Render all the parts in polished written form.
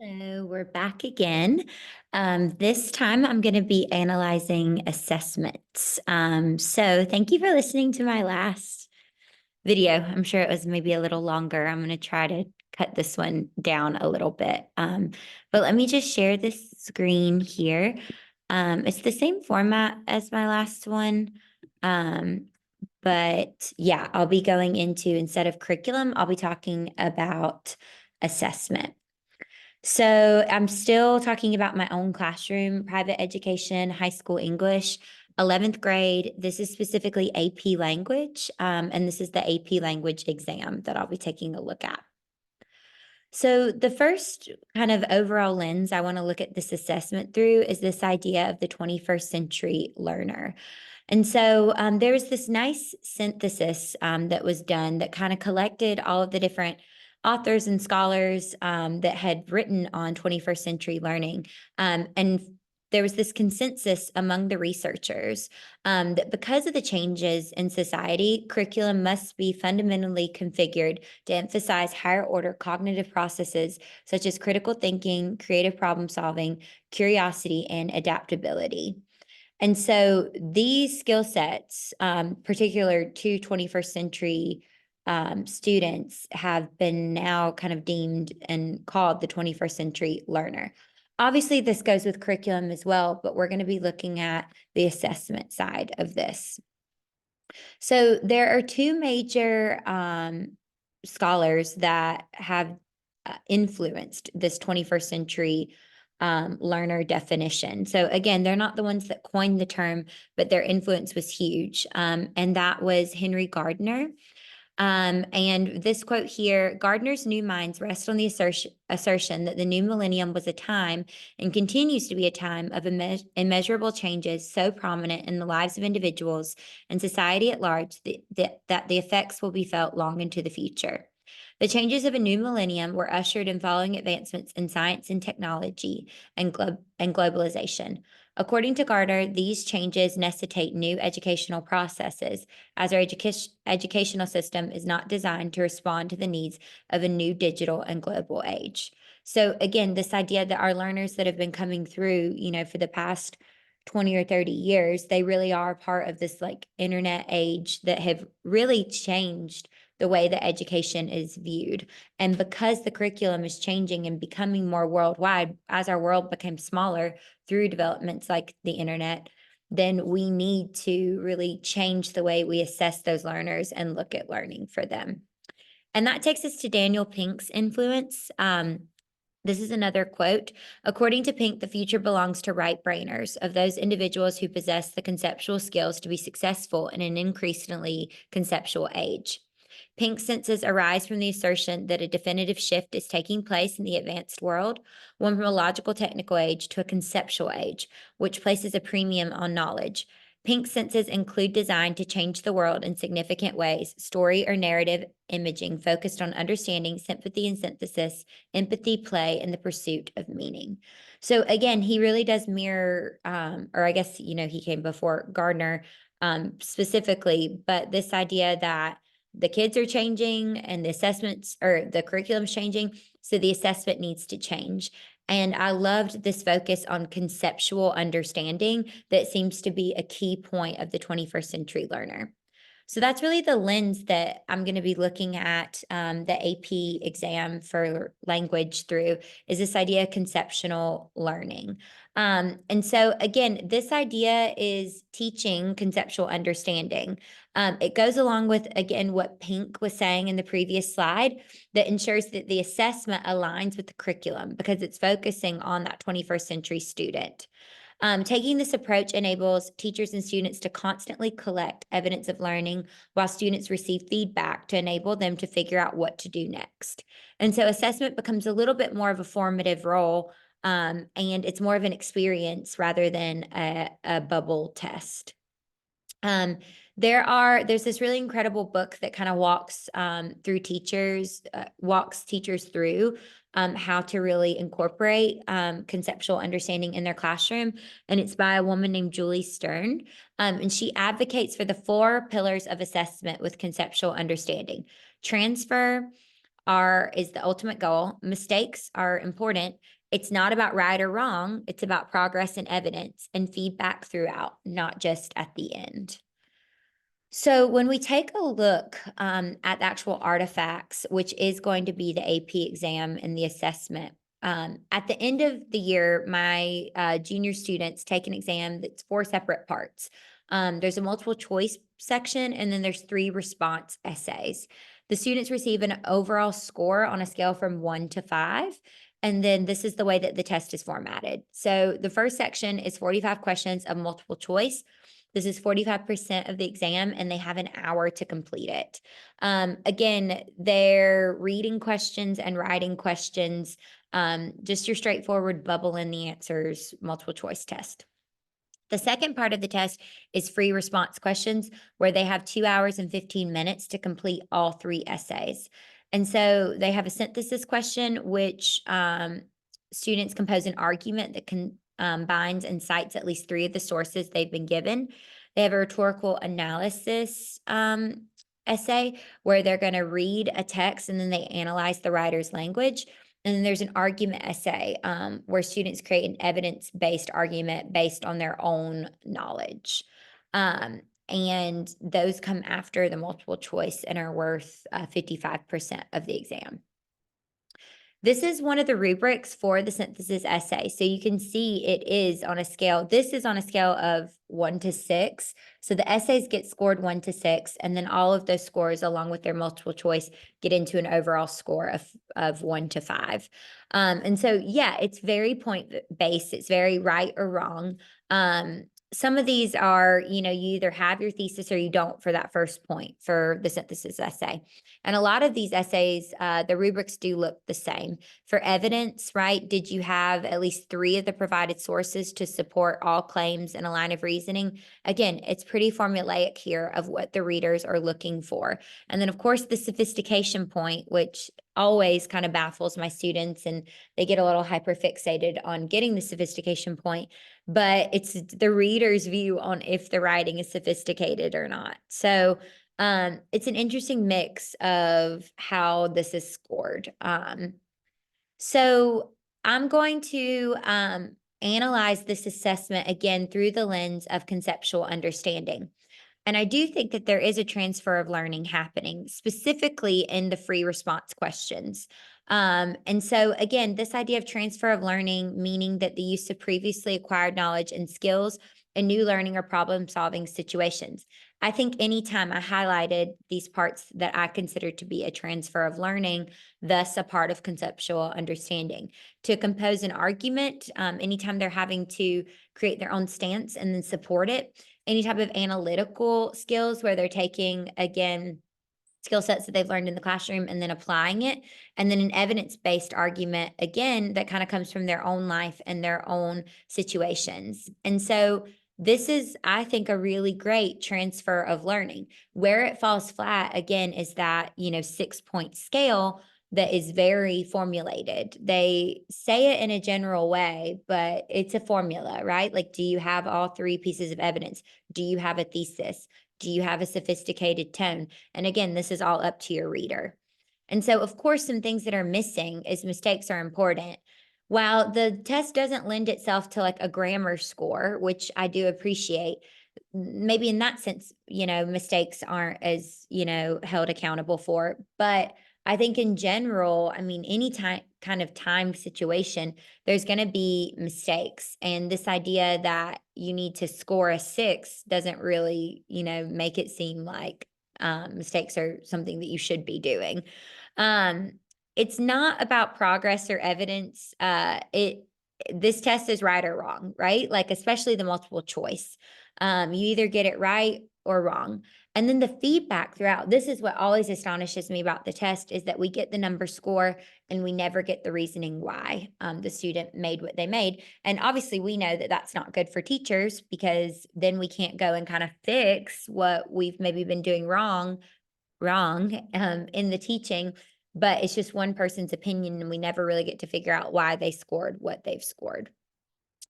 So we're back again. This time I'm going to be analyzing assessments. So thank you for listening to my last video. I'm sure it was maybe a little longer. I'm going to try to cut this one down a little bit. But let me just share this screen here. It's the same format as my last one. But yeah, I'll be going into, instead of curriculum, I'll be talking about assessment. So I'm still talking about my own classroom, private education, high school English, 11th grade. This is specifically AP language, and this is the AP language exam that I'll be taking a look at. So the first kind of overall lens I want to look at this assessment through is this idea of the 21st century learner. And so there was this nice synthesis that was done that kind of collected all of the different authors and scholars that had written on 21st century learning. And there was this consensus among the researchers that because of the changes in society, curriculum must be fundamentally configured to emphasize higher order cognitive processes such as critical thinking, creative problem solving, curiosity, and adaptability. And so these skill sets, particular to 21st century students, have been now kind of deemed and called the 21st century learner. Obviously, this goes with curriculum as well, but we're going to be looking at the assessment side of this. So there are two major scholars that have influenced this 21st century learner definition. So again, they're not the ones that coined the term, but their influence was huge. And that was Henry Gardner. And this quote here, Gardner's new minds rest on the assertion that the new millennium was a time and continues to be a time of immeasurable changes so prominent in the lives of individuals and society at large that the effects will be felt long into the future. The changes of a new millennium were ushered in following advancements in science and technology and globalization. According to Gardner, these changes necessitate new educational processes, as our educational system is not designed to respond to the needs of a new digital and global age. So again, this idea that our learners that have been coming through, for the past 20 or 30 years, they really are part of this like internet age that have really changed the way that education is viewed. And because the curriculum is changing and becoming more worldwide, as our world became smaller through developments like the internet, then we need to really change the way we assess those learners and look at learning for them. And that takes us to Daniel Pink's influence. This is another quote. According to Pink, the future belongs to right brainers, of those individuals who possess the conceptual skills to be successful in an increasingly conceptual age. Pink's senses arise from the assertion that a definitive shift is taking place in the advanced world, one from a logical technical age to a conceptual age, which places a premium on knowledge. Pink's senses include design to change the world in significant ways, story or narrative imaging focused on understanding, sympathy and synthesis, empathy, play, and the pursuit of meaning. So again, he really does mirror, or I guess, he came before Gardner specifically, but this idea that the kids are changing and the assessments or the curriculum's changing, so the assessment needs to change. And I loved this focus on conceptual understanding that seems to be a key point of the 21st century learner. So that's really the lens that I'm going to be looking at the AP exam for language through, is this idea of conceptual learning. And so again, this idea is teaching conceptual understanding. It goes along with, again, what Pink was saying in the previous slide, that ensures that the assessment aligns with the curriculum because it's focusing on that 21st century student. Taking this approach enables teachers and students to constantly collect evidence of learning while students receive feedback to enable them to figure out what to do next. And so assessment becomes a little bit more of a formative role, and it's more of an experience rather than a bubble test. There's this really incredible book that kind of walks teachers through how to really incorporate conceptual understanding in their classroom. And it's by a woman named Julie Stern. And she advocates for the 4 pillars of assessment with conceptual understanding: transfer, is the ultimate goal. Mistakes are important. It's not about right or wrong. It's about progress and evidence and feedback throughout, not just at the end. So when we take a look at the actual artifacts, which is going to be the AP exam and the assessment, at the end of the year, my junior students take an exam that's 4 separate parts. There's a multiple choice section, and then there's 3 response essays. The students receive an overall score on a scale from 1 to 5. And then this is the way that the test is formatted. So the first section is 45 questions of multiple choice. This is 45% of the exam, and they have an hour to complete it. Again, they're reading questions and writing questions, just your straightforward bubble in the answers multiple choice test. The second part of the test is free response questions, where they have 2 hours and 15 minutes to complete all 3 essays. And so they have a synthesis question, which students compose an argument that combines and cites at least 3 of the sources they've been given. They have a rhetorical analysis essay, where they're going to read a text and then they analyze the writer's language. And then there's an argument essay where students create an evidence-based argument based on their own knowledge. And those come after the multiple choice and are worth 55% of the exam. This is one of the rubrics for the synthesis essay. So you can see it is on a scale. This is on a scale of 1 to 6. So the essays get scored 1 to 6, and then all of those scores, along with their multiple choice, get into an overall score of 1 to 5. And so, yeah, it's very point based. It's very right or wrong. Some of these are, you either have your thesis or you don't for that first point for the synthesis essay. And a lot of these essays, the rubrics do look the same. For evidence, right, did you have at least 3 of the provided sources to support all claims in a line of reasoning? Again, it's pretty formulaic here of what the readers are looking for. And then, of course, the sophistication point, which always kind of baffles my students, and they get a little hyperfixated on getting the sophistication point, but it's the reader's view on if the writing is sophisticated or not. So it's an interesting mix of how this is scored. So I'm going to analyze this assessment again through the lens of conceptual understanding. And I do think that there is a transfer of learning happening, specifically in the free response questions. And so, again, this idea of transfer of learning, meaning that the use of previously acquired knowledge and skills in new learning or problem solving situations. I think anytime I highlighted these parts that I consider to be a transfer of learning, thus a part of conceptual understanding. To compose an argument, anytime they're having to create their own stance and then support it, any type of analytical skills where they're taking, again, skill sets that they've learned in the classroom and then applying it. And then an evidence-based argument, again, that kind of comes from their own life and their own situations. And so this is, I think, a really great transfer of learning. Where it falls flat, again, is that, 6-point scale that is very formulated. They say it in a general way, but it's a formula, right? Like, do you have all 3 pieces of evidence? Do you have a thesis? Do you have a sophisticated tone? And again, this is all up to your reader. And so, of course, some things that are missing is mistakes are important. While the test doesn't lend itself to like a grammar score, which I do appreciate, maybe in that sense, mistakes aren't as, held accountable for. But I think in general, I mean, any kind of time situation, there's going to be mistakes. And this idea that you need to score a 6 doesn't really, make it seem like mistakes are something that you should be doing. It's not about progress or evidence. This test is right or wrong, right? Like, especially the multiple choice. You either get it right or wrong. And then the feedback throughout, this is what always astonishes me about the test, is that we get the number score and we never get the reasoning why the student made what they made. And obviously we know that that's not good for teachers, because then we can't go and kind of fix what we've maybe been doing wrong in the teaching. But it's just one person's opinion, and we never really get to figure out why they scored what they've scored.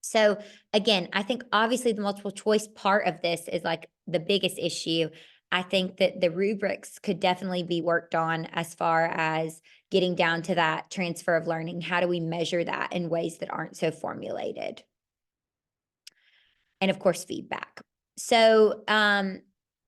So again, I think obviously the multiple choice part of this is like the biggest issue. I think that the rubrics could definitely be worked on as far as getting down to that transfer of learning. How do we measure that in ways that aren't so formulated? And of course, feedback. So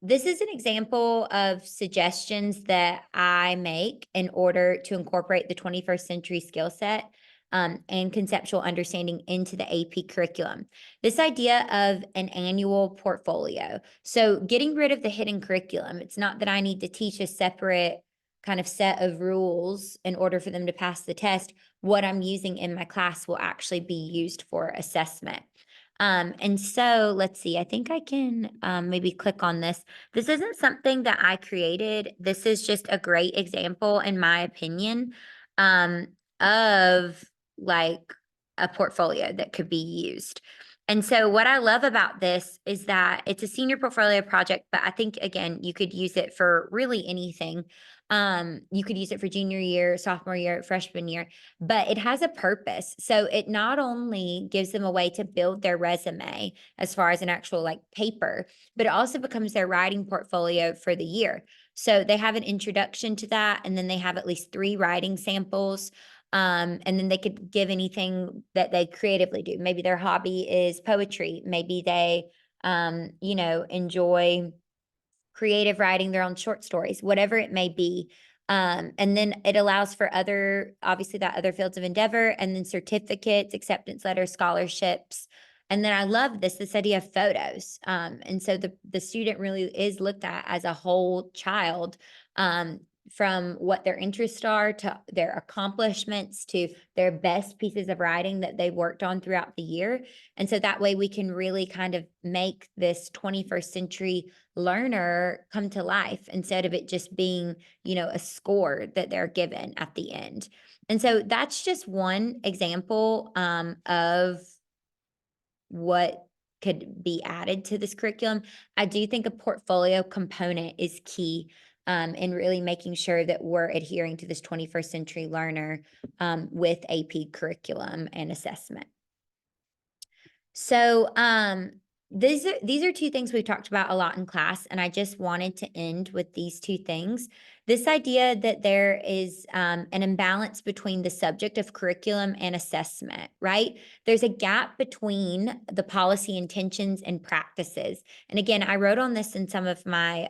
this is an example of suggestions that I make in order to incorporate the 21st century skill set and conceptual understanding into the AP curriculum. This idea of an annual portfolio. So getting rid of the hidden curriculum. It's not that I need to teach a separate kind of set of rules in order for them to pass the test. What I'm using in my class will actually be used for assessment. And so let's see, I think I can maybe click on this. This isn't something that I created. This is just a great example, in my opinion, of like a portfolio that could be used. And so what I love about this is that it's a senior portfolio project, but I think, again, you could use it for really anything. You could use it for junior year, sophomore year, freshman year, but it has a purpose. So it not only gives them a way to build their resume as far as an actual like paper, but it also becomes their writing portfolio for the year. So they have an introduction to that, and then they have at least 3 writing samples. And then they could give anything that they creatively do. Maybe their hobby is poetry. Maybe they, enjoy creative writing their own short stories, whatever it may be. And then it allows for obviously that other fields of endeavor, and then certificates, acceptance letters, scholarships. And then I love this idea of photos. And so the student really is looked at as a whole child, from what their interests are to their accomplishments to their best pieces of writing that they worked on throughout the year. And so that way we can really kind of make this 21st century learner come to life, instead of it just being, a score that they're given at the end. And so that's just one example of what could be added to this curriculum. I do think a portfolio component is key in really making sure that we're adhering to this 21st century learner with AP curriculum and assessment. So these are 2 things we've talked about a lot in class, and I just wanted to end with these 2 things. This idea that there is an imbalance between the subject of curriculum and assessment, right? There's a gap between the policy intentions and practices. And again, I wrote on this in some of my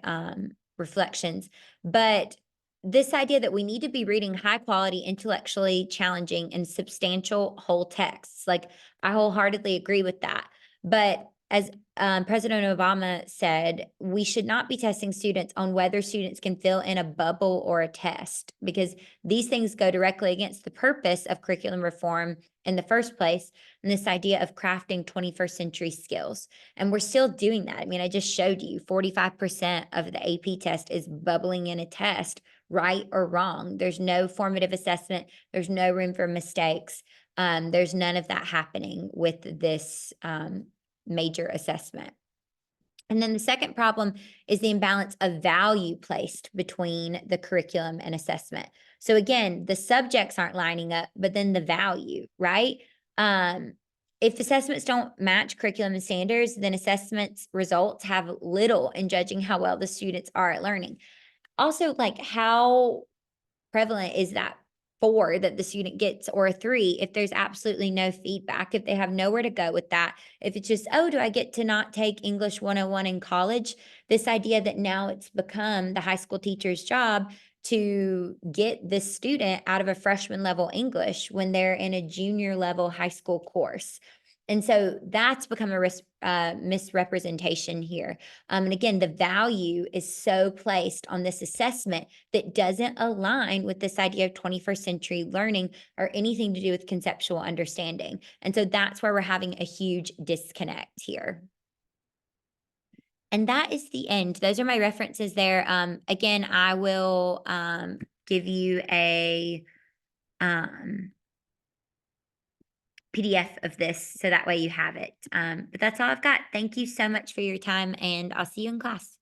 reflections, but this idea that we need to be reading high quality, intellectually challenging, and substantial whole texts. Like, I wholeheartedly agree with that. But as President Obama said, we should not be testing students on whether students can fill in a bubble or a test, because these things go directly against the purpose of curriculum reform in the first place, and this idea of crafting 21st century skills. And we're still doing that. I mean, I just showed you 45% of the AP test is bubbling in a test, right or wrong. There's no formative assessment. There's no room for mistakes. There's none of that happening with this major assessment. And then the second problem is the imbalance of value placed between the curriculum and assessment. So again, the subjects aren't lining up, but then the value, right? If assessments don't match curriculum and standards, then assessments results have little in judging how well the students are at learning. Also, like, how prevalent is that 4 that the student gets, or a 3, if there's absolutely no feedback, if they have nowhere to go with that, if it's just, oh, do I get to not take English 101 in college? This idea that now it's become the high school teacher's job to get this student out of a freshman level English when they're in a junior level high school course. And so that's become a misrepresentation here. And again, the value is so placed on this assessment that doesn't align with this idea of 21st century learning or anything to do with conceptual understanding. And so that's where we're having a huge disconnect here. And that is the end. Those are my references there. Again, I will give you a PDF of this so that way you have it. But that's all I've got. Thank you so much for your time, and I'll see you in class.